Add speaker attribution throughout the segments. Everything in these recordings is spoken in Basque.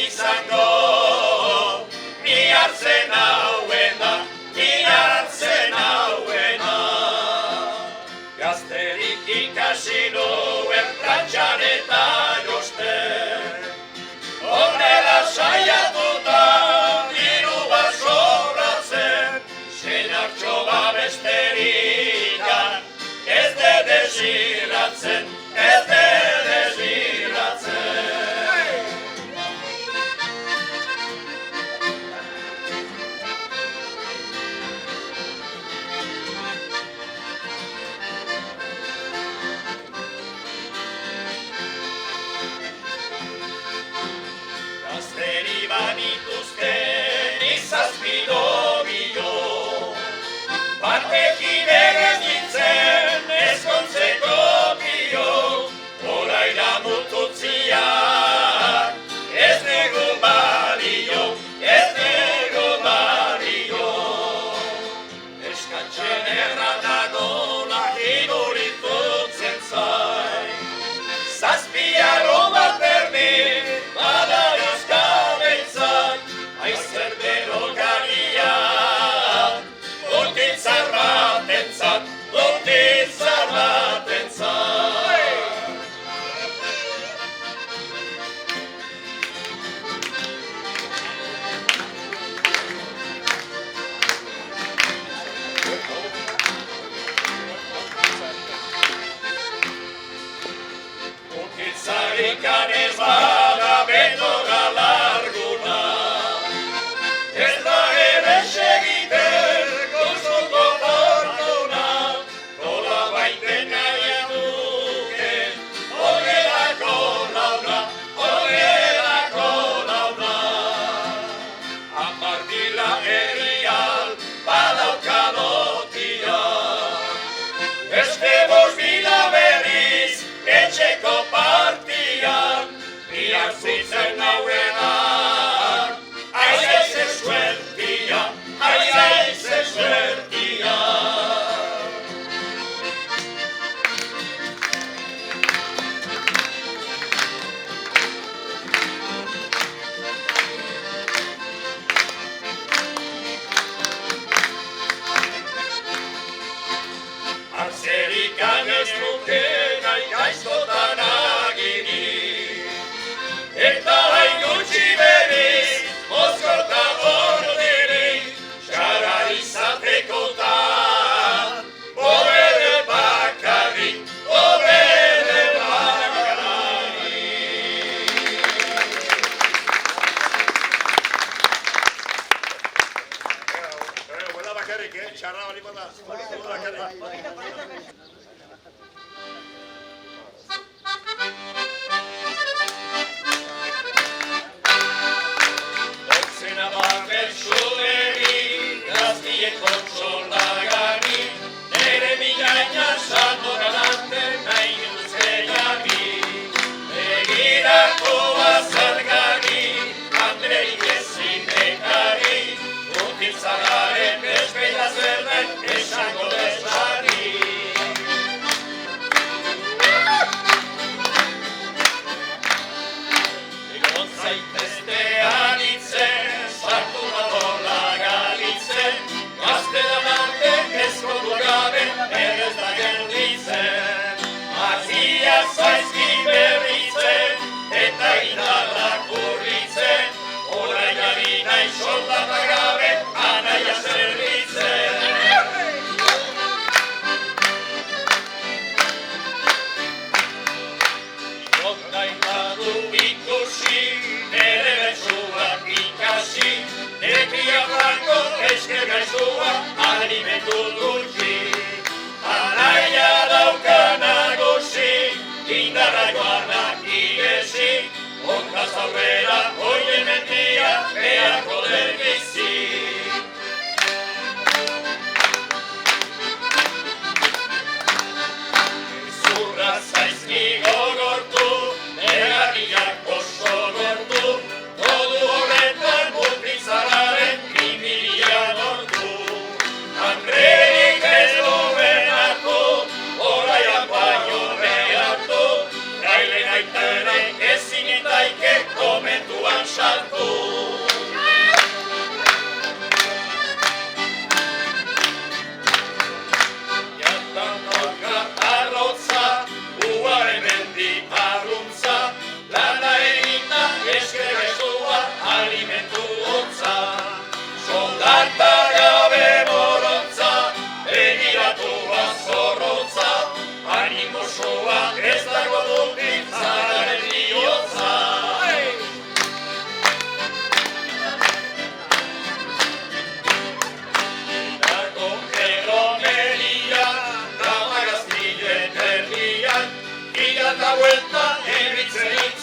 Speaker 1: Izango, mi hartzen hauen da, desiratzen, ez desiratzen. Gazteri banituzten izazpido bilo, batekin ere nintzen ezkontzeko pio, oraira mututziak, ez nego balio, ez nego balio. Eskatzen erratagola iduritutzen zai, zazpiaro bat erdi, bada euskabeitzak, aizer berokariak, urtitzar batentzat, urtitzar batentzat. Urtitzarikan ez bada beldorra larguna, ez da ere segiten gozuko fortuna, nola baiten nahi duke, horrelako launa, horrelako launa. Hamar mila herrial badaukalotia, beste 5.000 berriz etxeko partian, biak zitzen nauenak, aizezen suertia, aizezen suertia. Atzerikan ez nuke nahi gaiztotan agiri, eta hain gutxi berriz, mozkorta bordirik, xara izatekotan, bobere bakarrik, bobere bakarrik.
Speaker 2: Buena bakarrik, txarra bali bada.
Speaker 1: Otzena baker zuleri, gaztien kontsolagari, nere milaina salmoralanten nahi duzeiari. Begirako azalgari, Andreik ezinekari, urtitzagaren bezpeila zer den esango desbari.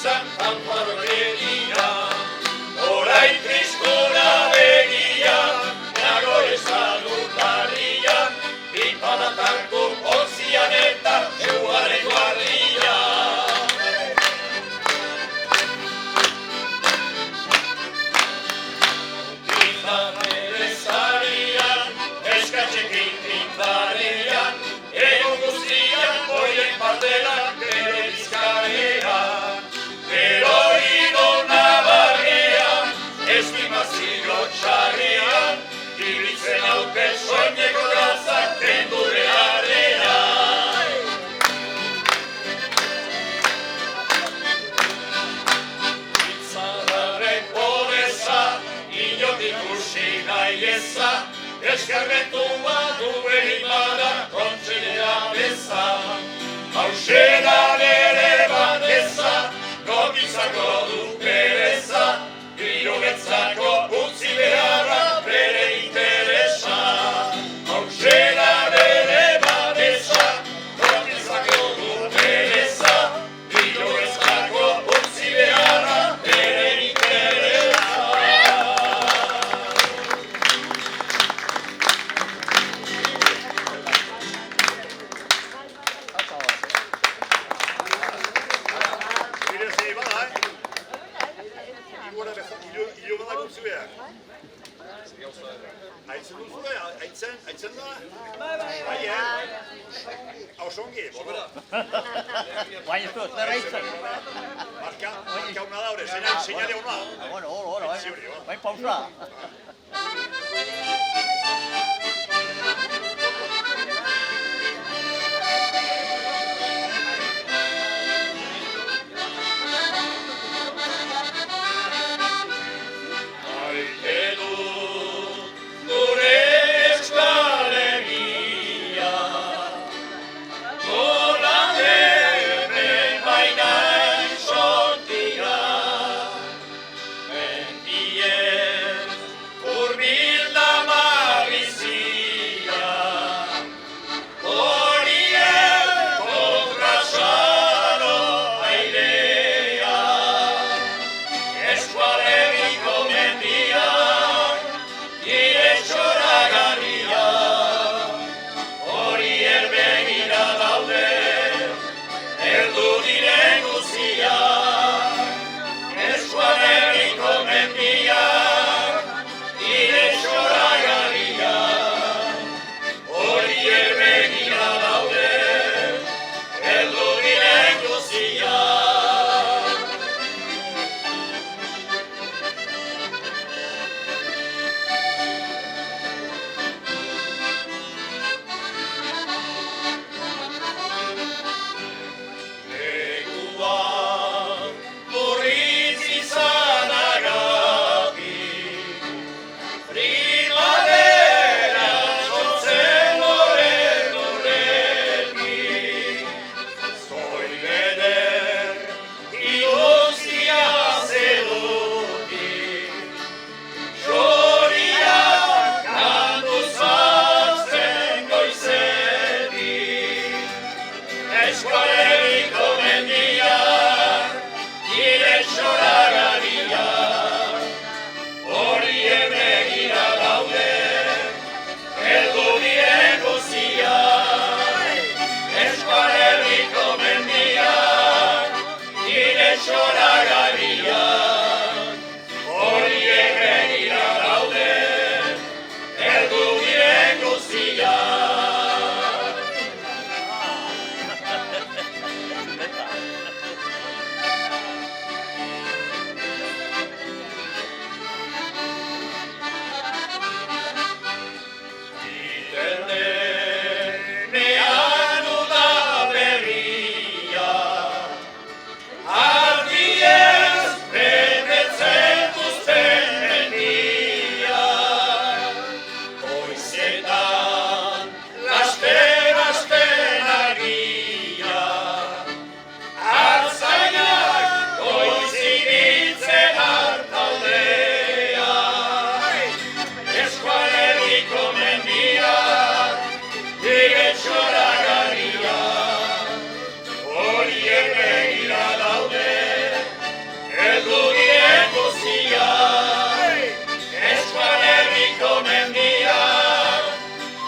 Speaker 1: izan tanparokeria. Orain triskuna begia, nago esan urtarrian, bipadatanko onzian eta euaren guardia. Utilizan berezarian, eskatxekin tindarean, egon guztian boien pardelak bere bizkarean. Gero idon nabarrean, estimazio txarrean, ibiltzen haute soineko gazak kendu beharrean. Itzarraren podeza, inot ikusi nahi eza, eskarmentua duen imada kontxelea beza. Hausena nere bandeza, nokizako du pereza, birogetzako utzi beharra bere interesa. Hausena nere bandeza, nokizako du pereza, birogetzako utzi beharra bere interesa.
Speaker 2: Aitzen da? Bai, Hausongi, bodo.
Speaker 3: Baina ez du, zer aitzen?
Speaker 2: Marka una da hori, seinale hona.
Speaker 3: Bueno, bai pausa.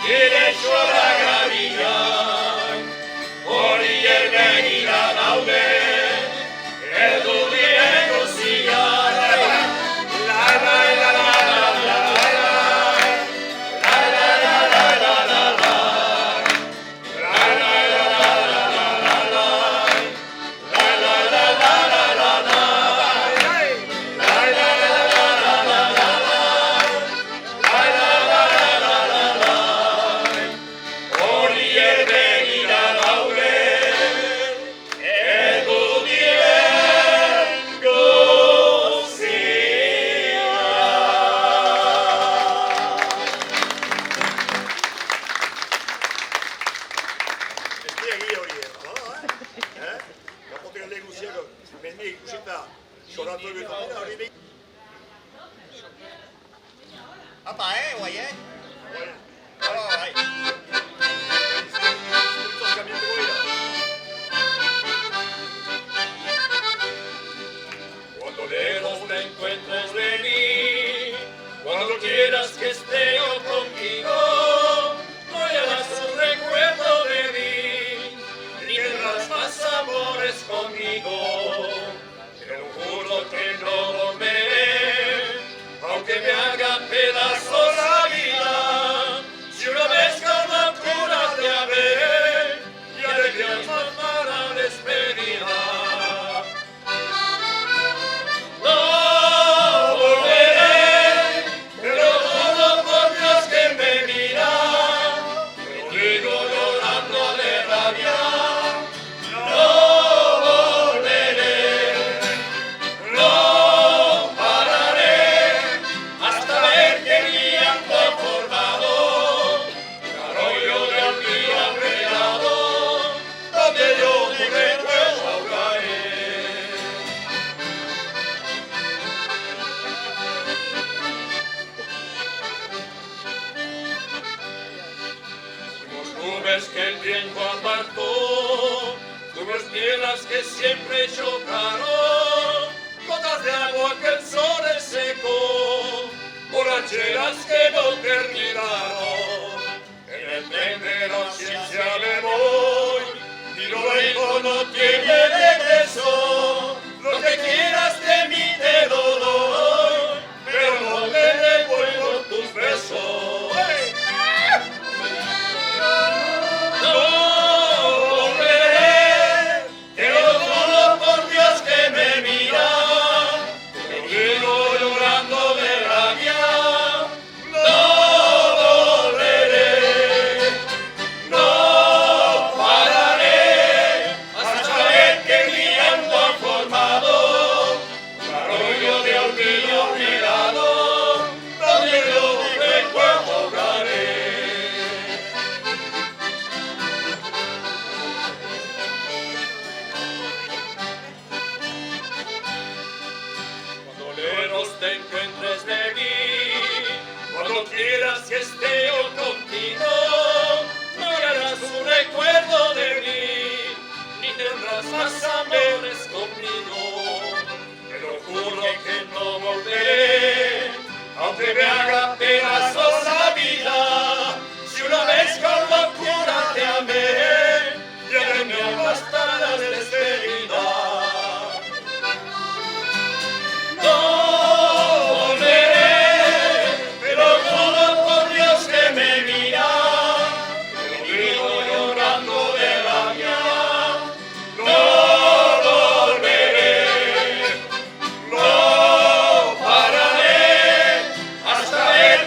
Speaker 1: Iretsua da gabila, horiek begira daude, edu diren guztiak.
Speaker 3: Apa guayen?
Speaker 1: Cuando lejos te encuentres de mí, cuando quieras que esté yo contigo, no hallarás un recuerdo de mí, ni tendrás más amores conmigo. Te lo juro que no volveré, aunque me haga pedazos la vida. Si una vez con locura te amé, y alegrías más para despedida. No volveré, te lo juro por Dios que me mira, te lo digo llorando de rabia. No volveré, no pararé, hasta ver que mi llanto formado, un arroyo de olvido a mi lado, donde yo mi recuerdo ahogaré. Fuimos nubes que el viento apartó, fuimos piedras que siempre chocaron, gotas de agua que el sol secó, borracheras que no terminaron. En el tren de la ciencia me voy, y lo lejos no tiene regreso. Lo que quieras de mí te lo doy, pero no te devuelvo tus besos. No volveré, te lo juro por Dios que me mira, te lo digo llorando de rabia. No volveré, no pararé, hasta ver que mi llanto ha formado un arroyo de olvido olvidado, donde yo mi recuerdo ahogaré. Cuando lejos te encuentres de mí, cuando quieras que esté yo contigo, no hallarás un recuerdo de mí, ni tendrás más amores conmigo. Te lo juro que no volveré, aunque me haga pedazos la vida. Si una vez con locura te amé, ya de mí bastará la despedida. No volveré, pero juro por Dios que me mira, te lo digo llorando de rabia. No volveré, no pararé, hasta ver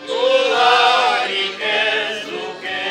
Speaker 1: Dudarik ez duke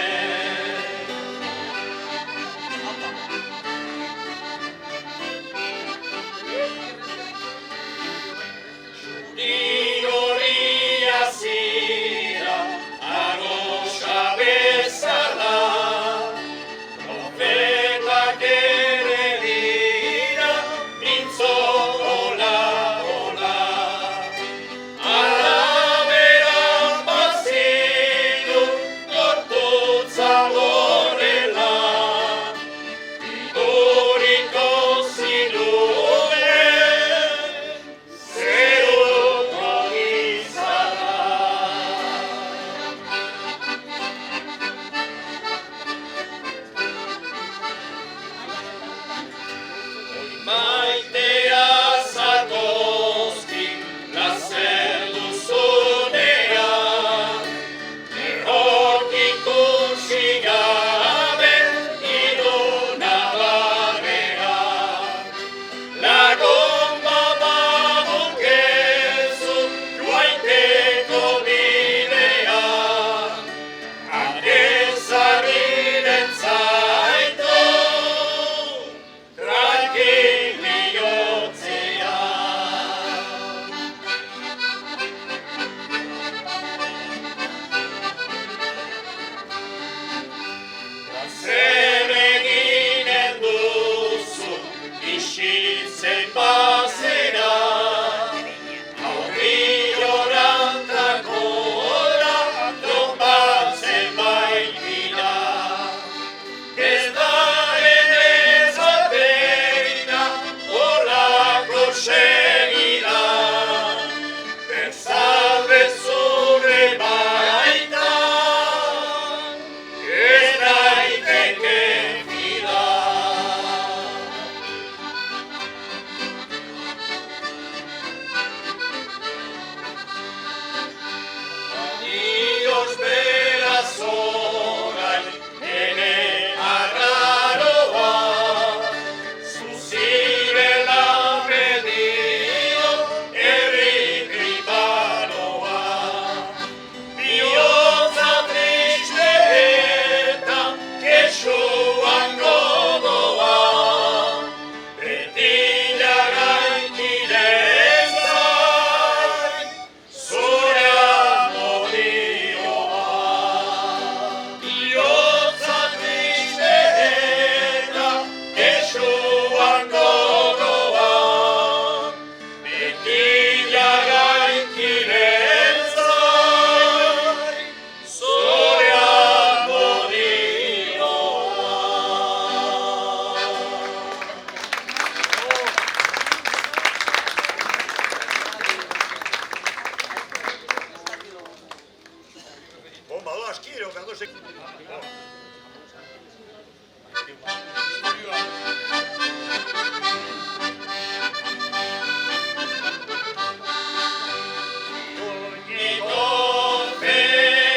Speaker 2: quiero, pero no sé.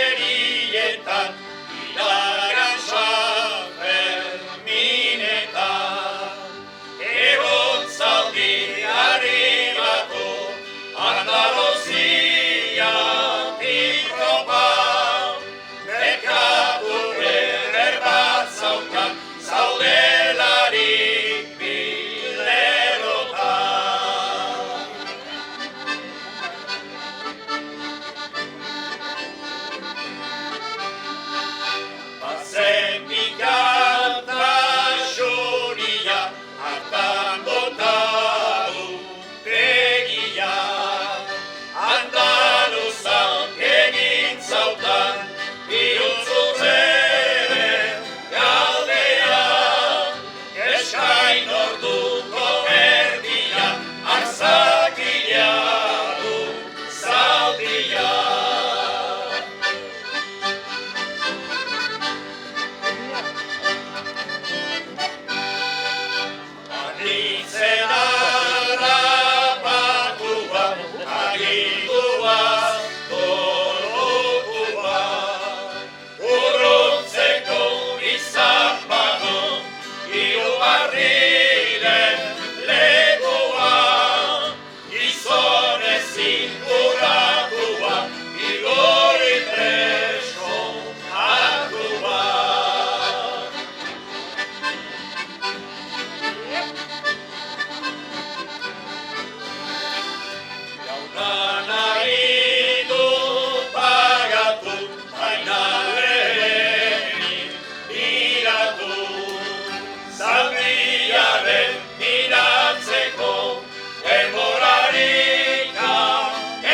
Speaker 1: Ferietan, iragan San Ferminetan, egon zaldi arribatu, Andaluzia tipropa, merkatu eder bat zaukan, zaudelarik bilerotan. Bazen bikata xuria, hartan botadu tegia. Andaluzan egin zautan, bihurtzutzen galdea. Eskain orduko erdia, arzakila du zaldia. Anitzen harrapatua, agitua, dolutua, urruntzeko izan badu, irugarriren lekua, gizonezin urratua, igori preso hartua. Jaunanari du pagatu, baina lehenik biratu. Zaldiaren miratzeko, denborarik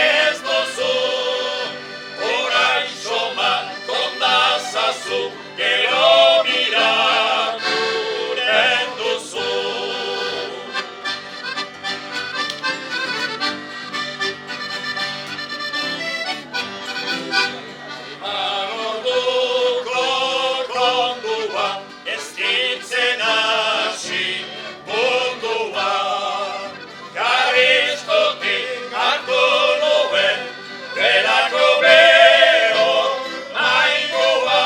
Speaker 1: ez duzu. Oraintxo bat kondazazu, gero miraturen duzu. Orduko kondua, ez ditzen hasi mundua. Karistotik hartu nuen, delako bero maingua.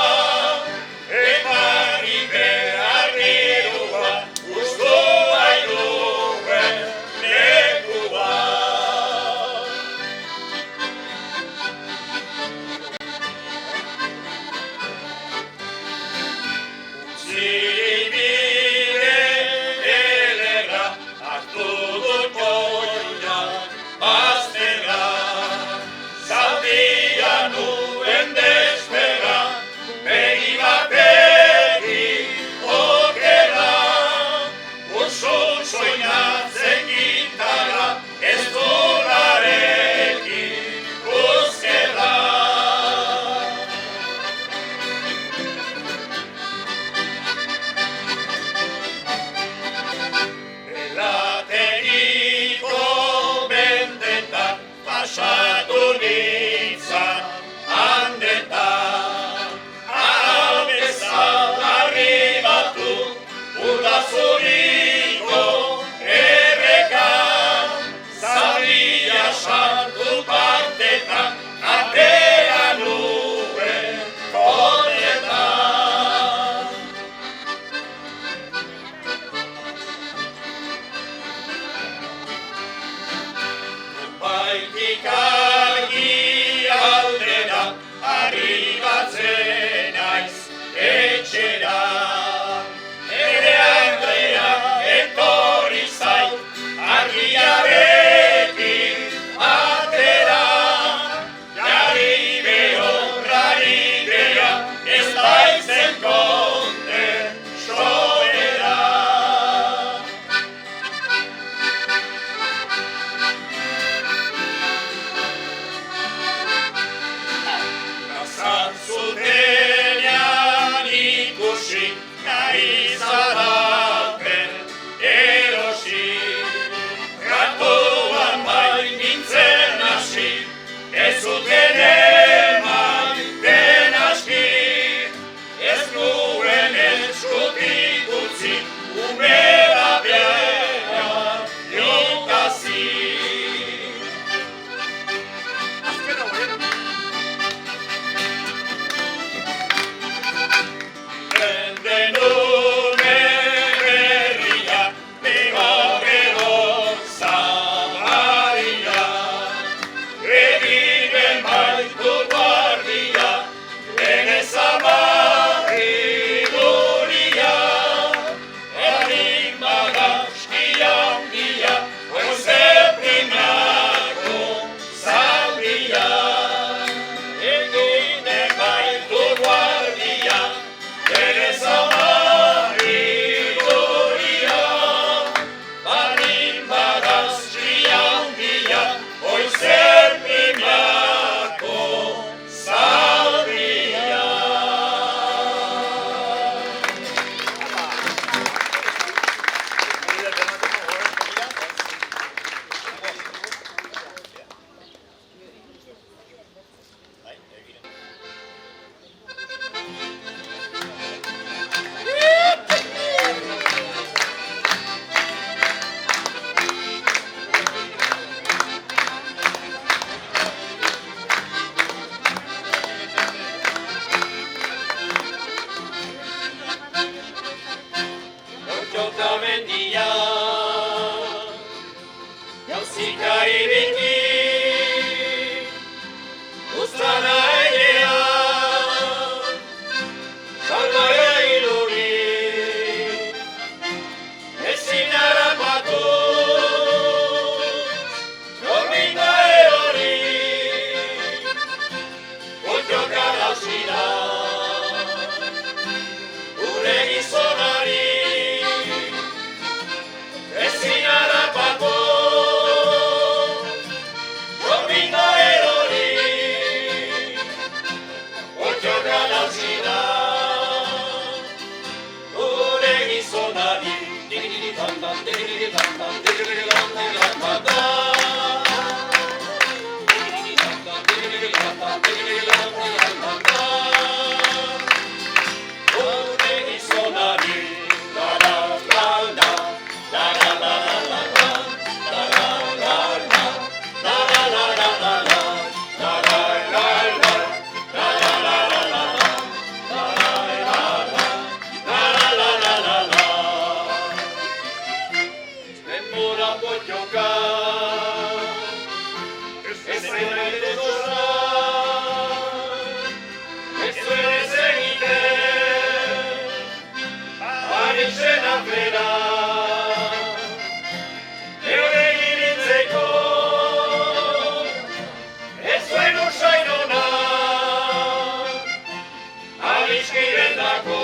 Speaker 1: adiskiren dako,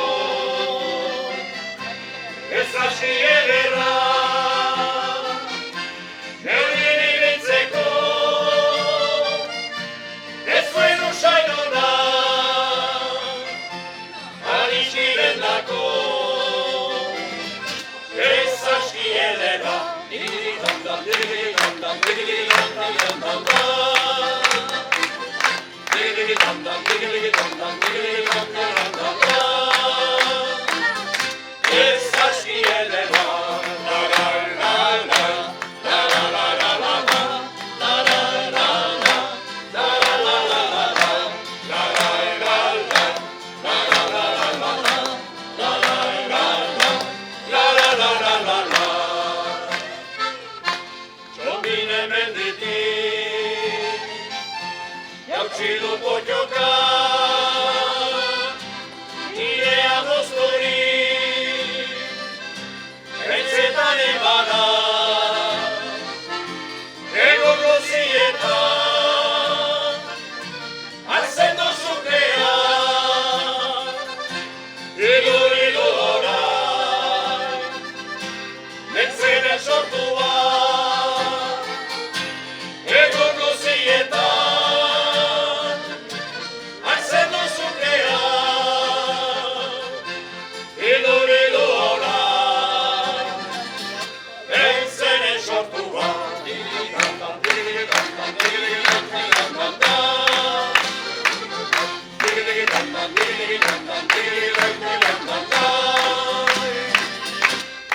Speaker 1: ez hasi ederra, neurien ibiltzeko, ez zuen usain ona, adiskiren dako, ez hasi ederra, diri-diri-dam-dam, diri-diri-dam-dam, diri-diri-dam-dam-dam-dam. Ez hasi ederra, la-la-la-la, la-la-la-la-la, la-la-la-la, la-la-la-la-la, la-la-la-la-la. Txomin hemenditik, jautsi du potxoka, nire agostori, entzetan ebada, ego rozietan, hartzen dozukea, edo orai, mentzenen sortua, ego rozietan, hartzen dozukea, edo orai, mentzenen sortua.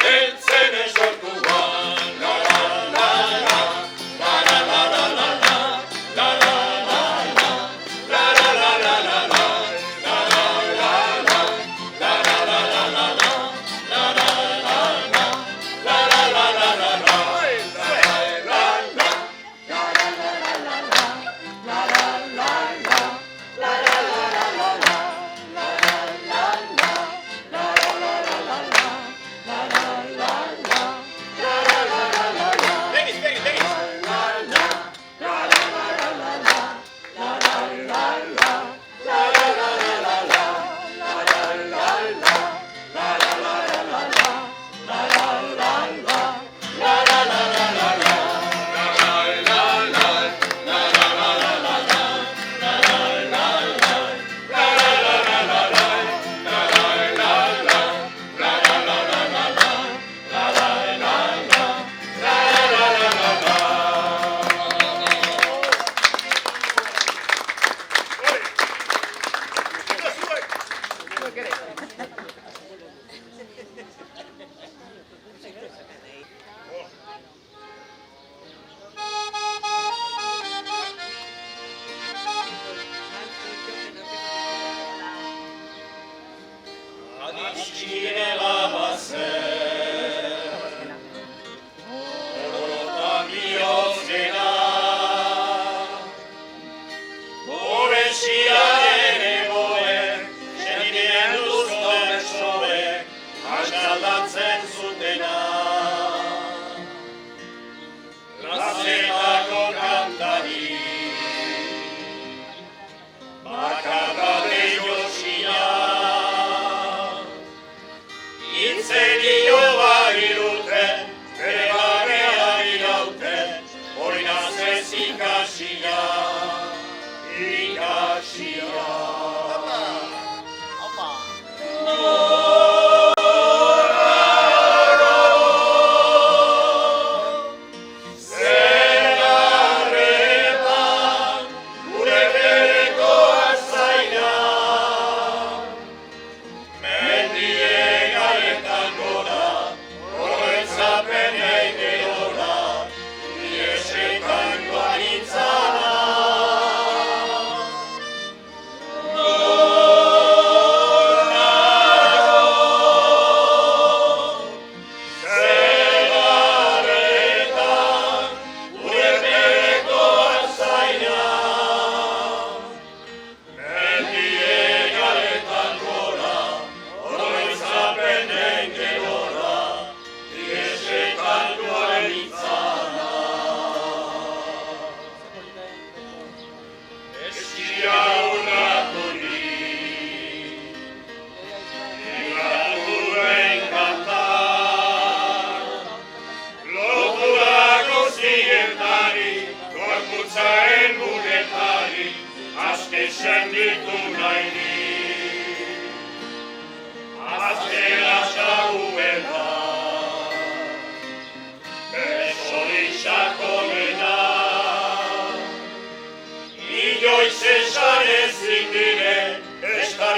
Speaker 1: Entzenen sortua, la-la-la-la, la-la-la-la-la, la-la-la-la, la-la-la-la-la, la-la-la-la, la-la-la-la-la, Adiskirela bazen, orotan bihozena, Pobesiaren egoen, senideen duzten esoek, atxaldatzen zutena. Plazetako kantari, bakarra de Josia,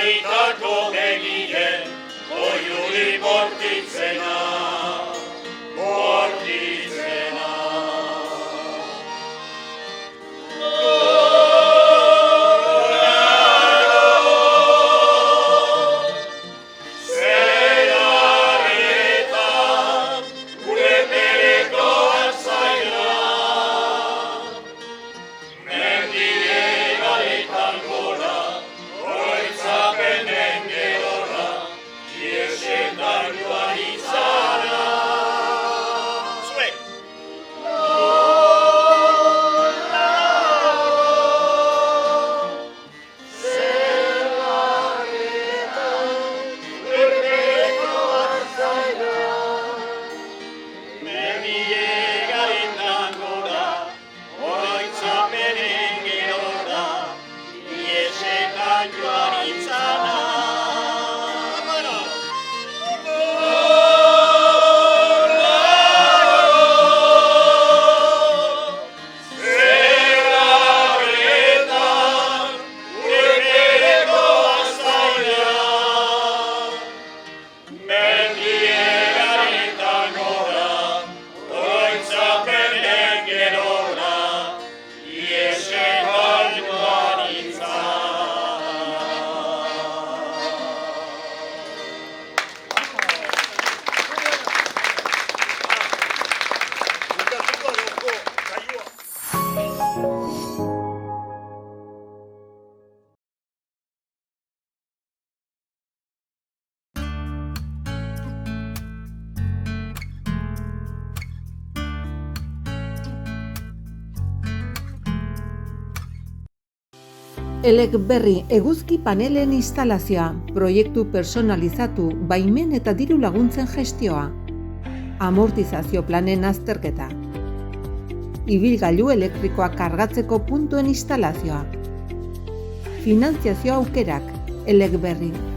Speaker 1: baitako begien, oiuri bortitzena, bortitzena.
Speaker 4: Eleberri eguzki panelen instalazioa, proiektu personalizatu, baimen eta diru laguntzen gestioa, amortizazio planen azterketa, ibilgailu elektrikoa kargatzeko puntuen instalazioa, finantziazio aukerak, Eleberri.